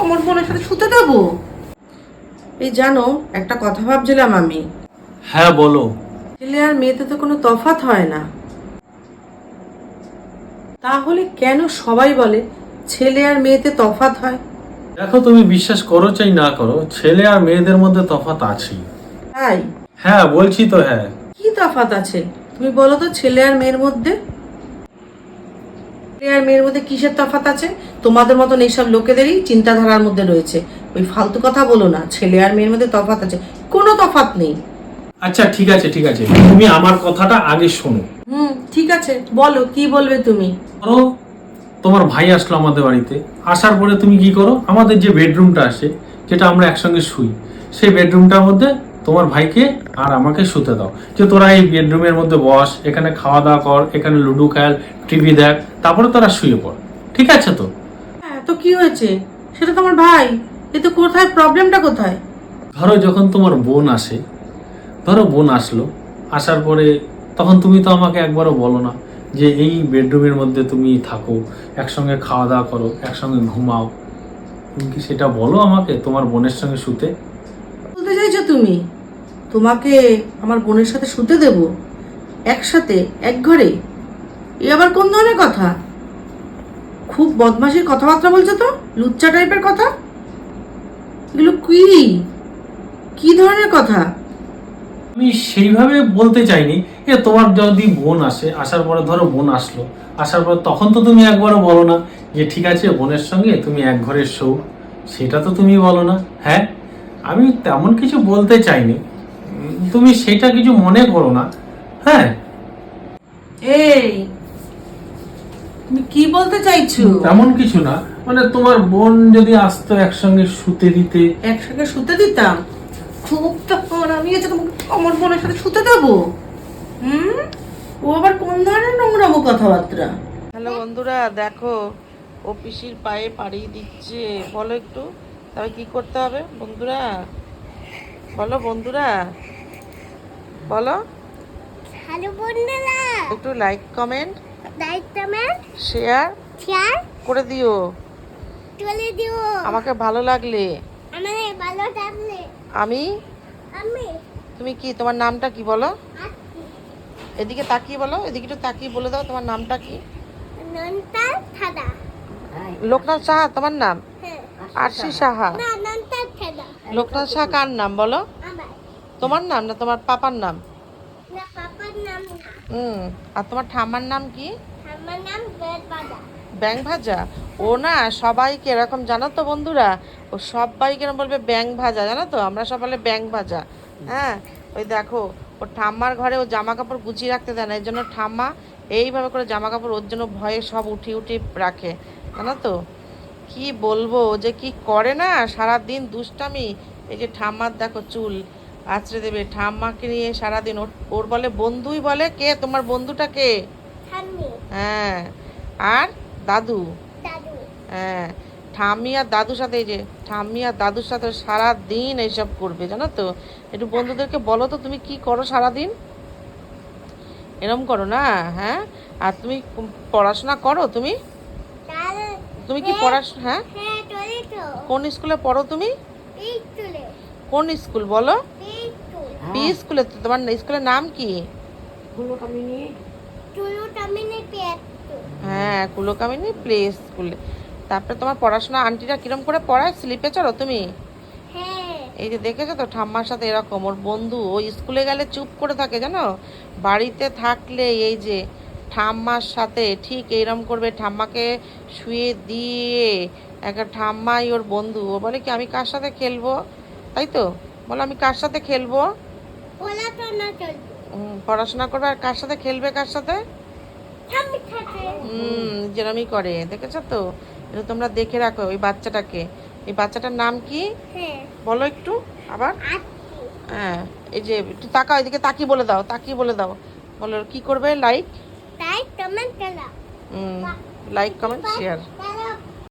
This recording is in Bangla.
আমার বোনের সাথে শুতে দেবো? এই জানো, একটা কথা ভাবছিলাম আমি। হ্যাঁ বলো। ছেলে আর মেয়েতে তো কোনো তফাৎ হয় না, তাহলে কেন সবাই বলে ছেলে আর মেয়েতে তফাৎ হয়? দেখো, তুমি বিশ্বাস করো চাই না করো, ছেলে আর মেয়েদের মধ্যে তফাৎ আছেই। তাই? হ্যাঁ বলছি তো, হ্যাঁ। কি তফাৎ আছে তুমি বলো তো ছেলে আর মেয়ের মধ্যে? ছেলে আর মেয়ের মধ্যে কিসের তফাৎ আছে? তোমাদের মতন এইসব লোকেদেরই চিন্তাধারার মধ্যে রয়েছে। ওই ফালতু কথা বলো না। ছেলে আর মেয়ের মধ্যে তফাৎ আছে? কোনো তফাৎ নেই। আচ্ছা ঠিক আছে ঠিক আছে, তুমি আমার কথাটা আগে শোনো। ঠিক আছে, বলো কি বলবে তুমি। ধরো তোমার ভাই আসলো আমাদের বাড়িতে, আসার পরে তুমি কি করো, আমাদের যে বেডরুমটা আসে, যেটা আমরা একসঙ্গে শুই, সেই বেডরুমটার মধ্যে তোমার ভাইকে আর আমাকে শুতে দাও, যে তোরা এই বেডরুমের মধ্যে বস, এখানে খাওয়া দাওয়া কর, এখানে লুডো খেল, টিভি দেখ, তারপরে তোরা শুয়ে পড়। ঠিক আছে তো? হ্যাঁ, তো কি হয়েছে? সেটা তো আমার ভাই। এ তো কোথায় প্রবলেমটা কোথায়? ধরো যখন তোমার বোন আসে, ধরো বোন আসলো, আসার পরে তখন তুমি তো আমাকে একবারও বলো না যে এই বেডরুমের মধ্যে তুমি থাকো, একসঙ্গে খাওয়া দাওয়া করো, একসঙ্গে ঘুমাও। তুমি কি সেটা বলো আমাকে তোমার বোনের সঙ্গে শুতে? বলতে চাইছো তুমি তোমাকে আমার বোনের সাথে শুতে দেব? একসাথে, এক ঘরে? এ আবার কোন ধরনের কথা? খুব বদমাশির কথাবার্তা বলছো তো, লুচ্চা টাইপের কথা। এগুলো কি কি ধরনের কথা? আমি সেইভাবে বলতে চাইনি। তোমার যদি বোন আসে, আসার পরে ধরো বোন আসলো, আসার পর তখন তো তুমি একবারও বলো না যে ঠিক আছে বোনের সঙ্গে তুমি এক ঘরে শো। সেটা তো তুমি বলো না। হ্যাঁ, আমি তেমন কিছু বলতে চাইনি, তুমি সেটা কিছু মনে করো না। হ্যাঁ, এই, তুমি কি বলতে চাইছো? তেমন কিছু না, মানে তোমার বোন যদি আসতো একসঙ্গে শুতে দিতে। একসঙ্গে শুতে দিতাম? খুব তখন আমি এসে তোমাকে আমার বোনের সাথে শুতে দেবো? হুম, ও আবার কোন ধরনের নোংরামো কথাবার্তা? হ্যালো বন্ধুরা, দেখো ও পিসির পায়ে পাড়ি দিচ্ছে। বলো একটু, তবে কি করতে হবে বন্ধুরা? বলো বন্ধুরা, বলো। হ্যালো বন্ধুরা, একটু লাইক কমেন্ট শেয়ার শেয়ার করে দিও চলে দিও। আমাকে ভালো লাগলে। আমার ভালো থাকলে আমি, আমি তুমি কি, তোমার নামটা কি বলো? আছি এদিকে তাকিয়ে বলো, এদিকে একটু তাকিয়ে বলে দাও তোমার নামটা কি। নন্তা থাদা। লোকনাথ সাহা তোমার নাম? হ্যাঁ, আরশি সাহা। না নন্তা থাদা লোকনাথ সাহা কার নাম বলো? আমার তোমার নাম না তোমার পাপার নাম? না পাপার নাম না, আর তোমার ঠাম্মার নাম কি? আমার নাম বেদ বাদা। ব্যাং ভাজা? ও না সবাইকে এরকম, জানো তো বন্ধুরা, ও সবাইকে এরকম বলবে ব্যাং ভাজা, জানো তো, আমরা সব বলে ব্যাং ভাজা। হ্যাঁ, ওই দেখো, ওর ঠাম্মার ঘরে ও জামা কাপড় গুছিয়ে রাখতে দেয় না, এর জন্য ঠাম্মা এইভাবে করে জামা কাপড় ওর জন্য ভয়ে সব উঠিয়ে উঠিয়ে রাখে, জানো তো। কি বলবো, ও যে কি করে না সারাদিন দুষ্টামি। এই যে ঠাম্মার দেখো চুল আঁচড়ে দেবে, ঠাম্মাকে নিয়ে সারাদিন ওর বলে বন্ধুই বলে। কে তোমার বন্ধুটা কে? ঠাম্মি হ্যাঁ, আর দাদু। দাদু হ্যাঁ, ঠাম্মি আর দাদুর সাথে, এই যে ঠাম্মি আর দাদুর সাথে সারা দিন এইসব করবে, জানো তো। একটু বন্ধুদেরকে বলো তো তুমি কি করো সারাদিন? এরম করো না? হ্যাঁ, আর তুমি পড়াশোনা করো তুমি? তার তুমি কি পড়াশোনা, হ্যাঁ, হ্যাঁ চলে তো কোন স্কুলে পড়ো তুমি? এই চলে কোন স্কুল বলো? এই চলে পি স্কুলে? তো তোমার স্কুলের নাম কি? চলো টামিনে পেট। হ্যাঁ, কুলকামিনী প্লে স্কুলে। তারপরে তোমার পড়াশোনা আন্টিরা কিরম করে পড়ায়, স্লিপে চড়ো তুমি? হ্যাঁ, এই যে দেখেছো তো ঠাম্মার সাথে এরকম, ওর বন্ধু ও স্কুলে গেলে চুপ করে থাকে জানো, বাড়িতে থাকলে এই যে ঠাম্মার সাথে ঠিক এইরকম করবে, ঠাম্মাকে শুয়ে দিয়ে একটা, ঠাম্মাই ওর বন্ধু। ও বলে কি আমি কার সাথে খেলবো, তাই তো, বলো আমি কার সাথে খেলবো? ওলা তো না চলবে পড়াশোনা করবে আর কার সাথে খেলবে, কার সাথে? ঠাম্মি থাকে। যেরমই করে, দেখেছো তো। এটা তোমরা দেখে রাখো ওই বাচ্চাটাকে। এই বাচ্চাটার নাম কি হ্যাঁ, বলো একটু আবার। আছি হ্যাঁ, এই যে একটু তাকাও, এদিকে তাকিয়ে বলে দাও, তাকিয়ে বলে দাও। বলো কি করবে, লাইক, তাই তোমার খেলা লাইক কমেন্ট শেয়ার।